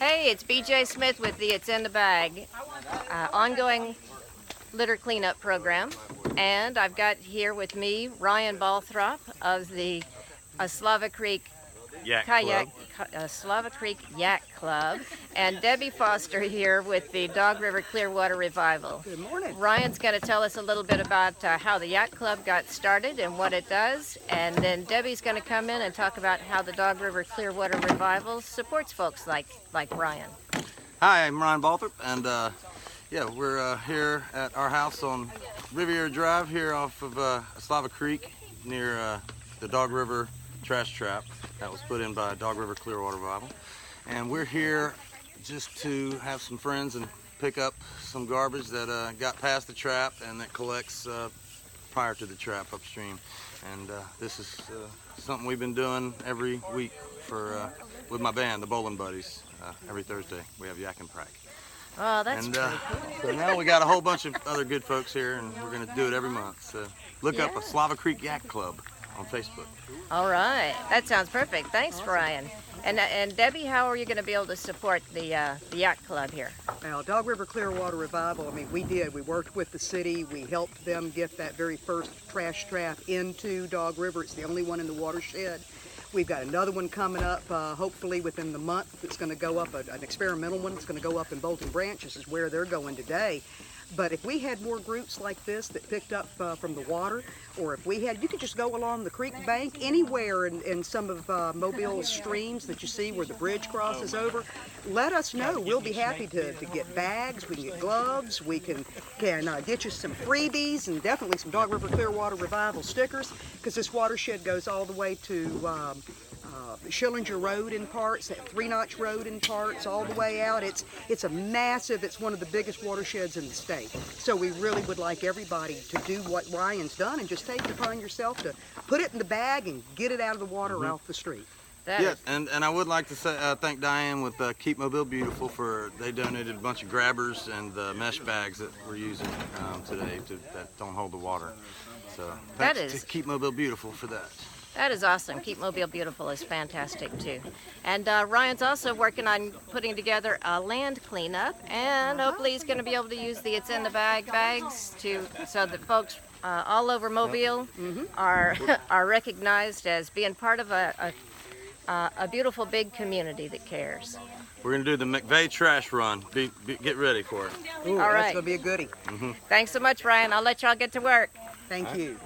Hey, it's BJ Smith with the It's in the Bag ongoing litter cleanup program. And I've got here with me Ryan Balthrop of the Eslava Creek Yak Club, and Debi Foster here with the Dog River Clearwater Revival. Good morning. Ryan's going to tell us a little bit about how the Yak Club got started and what it does, and then Debi's going to come in and talk about how the Dog River Clearwater Revival supports folks like Ryan. Hi, I'm Ryan Balthrop, and yeah, we're here at our house on Riviera Drive here off of Eslava Creek near the Dog River trash trap that was put in by Dog River Clearwater Revival. And we're here just to have some friends and pick up some garbage that got past the trap and that collects prior to the trap upstream. And this is something we've been doing every week for with my band, the Bowling Buddies. Every Thursday we have yak and prac. Oh, that's and, pretty cool. So now we got a whole bunch of other good folks here, and we're going to do it every month. So look up Eslava Creek Yak Club on Facebook. All right, that sounds perfect. Thanks, Brian. And Debi, how are you going to be able to support the Yak Club here? Now, Dog River Clearwater Revival, I mean, we worked with the city. We helped them get that very first trash trap into Dog River. It's the only one in the watershed. We've got another one coming up, hopefully within the month. It's going to go up, an experimental one. It's going to go up in Bolton Branch. This is where they're going today. But if we had more groups like this that picked up from the water, or if we had, you could just go along the creek bank anywhere in some of Mobile's streams that you see where the bridge crosses over. Let us know. We'll be happy to get bags. We can get gloves. We can get you some freebies and definitely some Dog River Clearwater Revival stickers, because this watershed goes all the way to Schillinger Road in parts, that 3-notch road in parts, all the way out. It's a massive, it's one of the biggest watersheds in the state. So we really would like everybody to do what Ryan's done and just take it upon yourself to put it in the bag and get it out of the water or off the street. Yes, and I would like to say thank Diane with Keep Mobile Beautiful for, they donated a bunch of grabbers and the mesh bags that we're using today that don't hold the water. So thanks to Keep Mobile Beautiful for that. That is awesome. Keep Mobile Beautiful is fantastic too. And Ryan's also working on putting together a land cleanup, and hopefully he's going to be able to use the It's in the Bag bags so that folks all over Mobile are recognized as being part of a beautiful big community that cares. We're going to do the McVeigh trash run. Get ready for it. Ooh, all right. That's going to be a goodie. Thanks so much, Ryan. I'll let y'all get to work. Thank you.